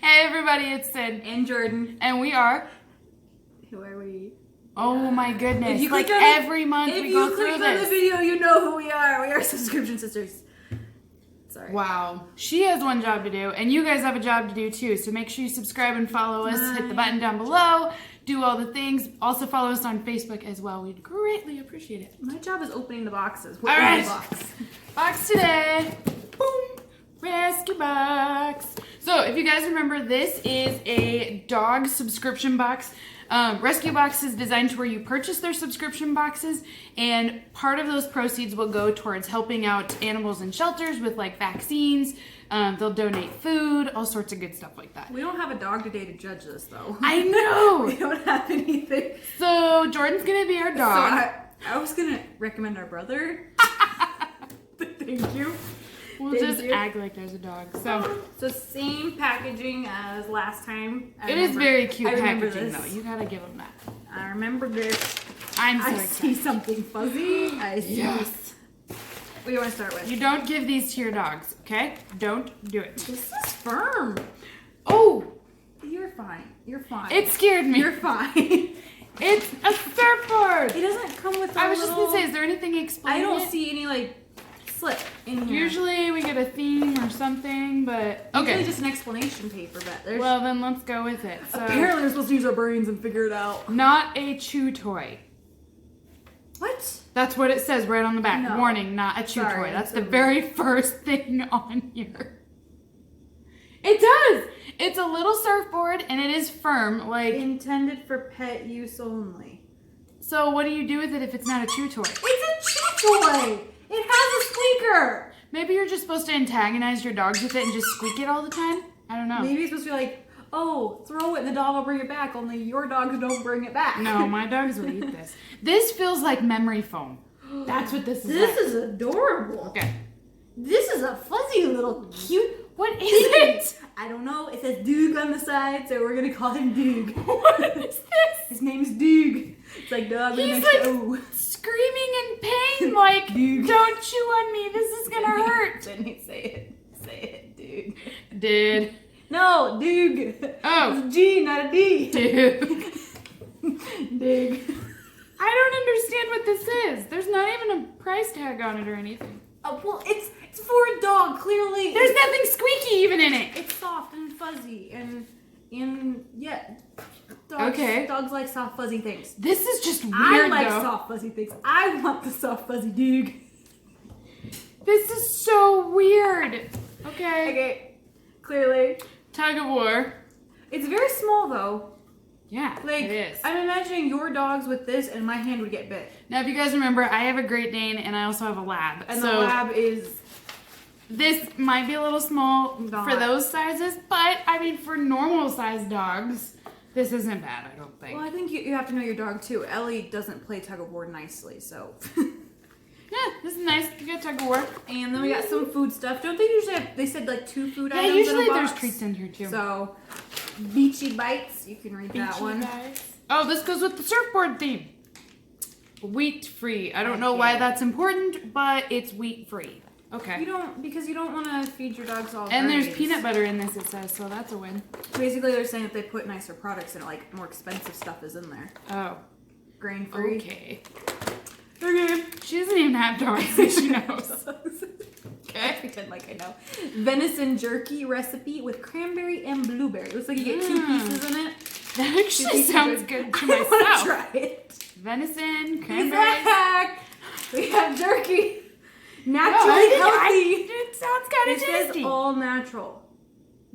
Hey everybody, it's Sid. And Jordan. And we are... Who are we? Oh my goodness. If you like click on every month we go through If you click on the video, you know who we are. We are subscription sisters. Sorry. Wow. She has one job to do, and you guys have a job to do too. So make sure you subscribe and follow us. Hit the button down below. Do all the things. Also follow us on Facebook as well. We'd greatly appreciate it. My job is opening the boxes. All right. The box? Box today. Boom. Rescue box. So if you guys remember, this is a dog subscription box. Rescue box is designed to where you purchase their subscription boxes, and part of those proceeds will go towards helping out animals in shelters with like vaccines. They'll donate food, all sorts of good stuff like that. We don't have a dog today to judge this though. I know. We don't have anything. So Jordan's gonna be our dog. So I was gonna recommend our brother. Thank you. We'll just act like there's a dog. So same packaging as last time. It is very cute packaging this. though. You gotta give them that. I remember this. I'm so I excited. see something fuzzy. I see. Yes. What do you want to start with? You don't give these to your dogs, okay? Don't do it. This is firm. Oh! You're fine. You're fine. It scared me. You're fine. It's a surfboard! It doesn't come with a I was just little... gonna say, is there anything explaining I don't it? see any, like, slip in here. Usually we get a theme or something, but... Okay. Usually just an explanation paper, but there's... Well, then let's go with it. So, apparently we're supposed to use our brains and figure it out. not a chew toy. What? That's what it says right on the back. No. Warning, not a chew Sorry, toy. That's that's the very first thing on here. It does! It's a little surfboard, and it is firm, like... Intended for pet use only. So what do you do with it if it's not a chew toy? It's a chew toy! It has a squeaker! Maybe you're just supposed to antagonize your dogs with it and just squeak it all the time? I don't know. Maybe it's supposed to be like, oh, throw it and the dog will bring it back, only your dogs don't bring it back. No, my dogs will eat this. This feels like memory foam. That's what this is This like. is adorable. Okay. This is a fuzzy little cute... What is it? I don't know. It says Doog on the side, so we're gonna call him Doog. What is this? His name's Doog. It's like dog with He's an extra like O. screaming in pain, like, Dude. don't chew on me, this is gonna hurt. Didn't he say it? Say it, Doog. Dude. No, Doog. Oh. It's a G, not a D. Dude. Doog. I don't understand what this is. There's not even a price tag on it or anything. Oh, well, it's for a dog, clearly. There's nothing squeaky even in it. It's soft and fuzzy and yeah. Dogs, Okay. Dogs like soft fuzzy things. This is just weird, I like though. soft fuzzy things. I want the soft fuzzy Doog. This is so weird. Okay. Okay, clearly. Tug of war. It's very small though. Yeah, Like, it is. I'm imagining your dogs with this and my hand would get bit. Now, if you guys remember, I have a Great Dane and I also have a Lab. And so the lab is... this might be a little small Not. for those sizes, but I mean, for normal sized dogs, this isn't bad, I don't think. Well, I think you have to know your dog too. Ellie doesn't play tug of war nicely, so... Yeah, this is nice. You got tug of war. And then we got some food stuff. Don't they usually have... They said like 2 food items Usually in a there's box? treats in here too. So, Beachy Bites. You can read that Beachy one. Bites. Oh, this goes with the surfboard theme. Wheat free. I don't know why that's important, but it's wheat free. Okay. Because you don't want to feed your dogs all And there's grains. peanut butter in this, it says, so that's a win. Basically, they're saying if they put nicer products in it, like more expensive stuff is in there. Oh. Grain free. Okay. Okay. She doesn't even have dogs, so she knows. Okay. I pretend like I know. Venison jerky recipe with cranberry and blueberry. Looks like you get 2 pieces in it. That actually sounds good to I want to myself. try it. Venison, He's cranberries. back. We have jerky. Naturally healthy. It sounds kind of It says tasty. all natural,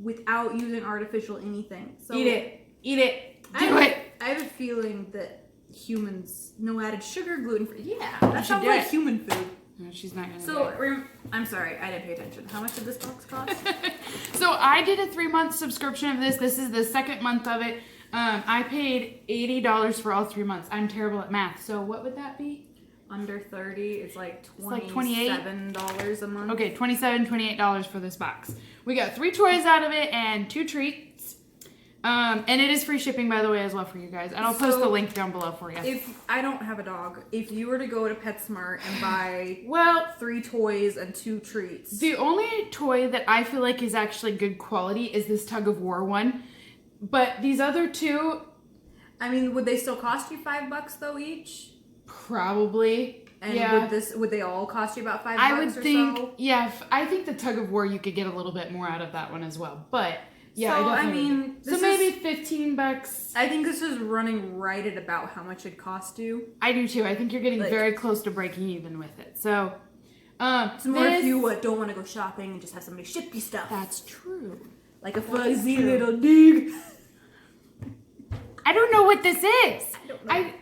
without using artificial anything. So Eat it. Eat it. I Do it. I have a feeling that humans, no added sugar, gluten free. Yeah, that should sounds do like it. human food. No, she's not gonna do So it. I'm sorry, I didn't pay attention. How much did this box cost? So I did a 3-month subscription of this. This is the 2nd month of it. I paid $80 for all 3 months. I'm terrible at math. So what would that be? Under 30, it's like like 28? $27 a month. Okay, $28 for this box. We got 3 toys out of it and 2 treats. And it is free shipping, by the way, as well for you guys. And I'll post the link down below for you. If I don't have a dog, if you were to go to PetSmart and buy 3 toys and 2 treats. The only toy that I feel like is actually good quality is this tug of war one. But these other 2... I mean, would they still cost you $5 though each? Probably. And would they all cost you about $5 I would think, so? yeah, I think the tug of war, you could get a little bit more out of that one as well. But... yeah, so, I mean, so maybe $15. I think this is running right at about how much it'd cost you. I do too. I think you're getting very close to breaking even with it. So, it's more if you don't want to go shopping and just have somebody ship you stuff. That's true. Like a fuzzy little dog. I don't know what this is. I don't know.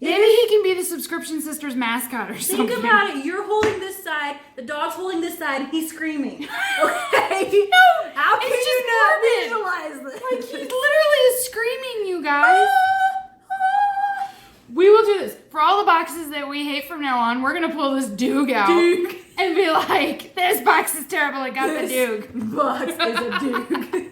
Maybe he can be the Subscription Sisters mascot or something. Think about it. You're holding this side, the dog's holding this side, and he's screaming. Okay? No! How can you not visualize this? Like, he literally is screaming, you guys. We will do this. For all the boxes that we hate from now on, we're going to pull this Doog out. And be like, this box is terrible. I got the Doog. Box is a Doog.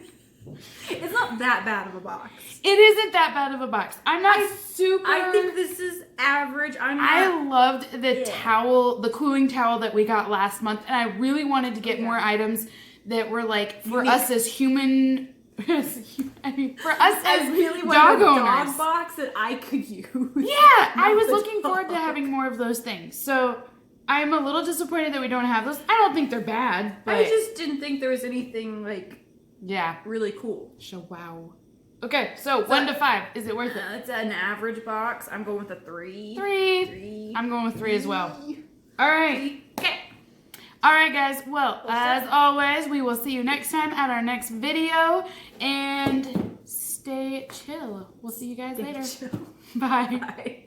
It's not that bad of a box. It isn't that bad of a box. I'm not super... I think this is average. I loved the towel, the cooling towel that we got last month, and I really wanted to get more items that were like for us as human... I mean, for us as really dog owners. Dog box that I could use. Yeah, I was looking forward to having more of those things. So I'm a little disappointed that we don't have those. I don't think they're bad, but... I just didn't think there was anything like... yeah. really cool. So wow. Okay, so 1 to 5. Is it worth it? It's an average box. I'm going with a 3. 3. I'm going with 3 as well. All right. Okay. All right, guys. Well, as always, we will see you next time at our next video. And stay chill. We'll see you guys later. Chill. Bye. Bye.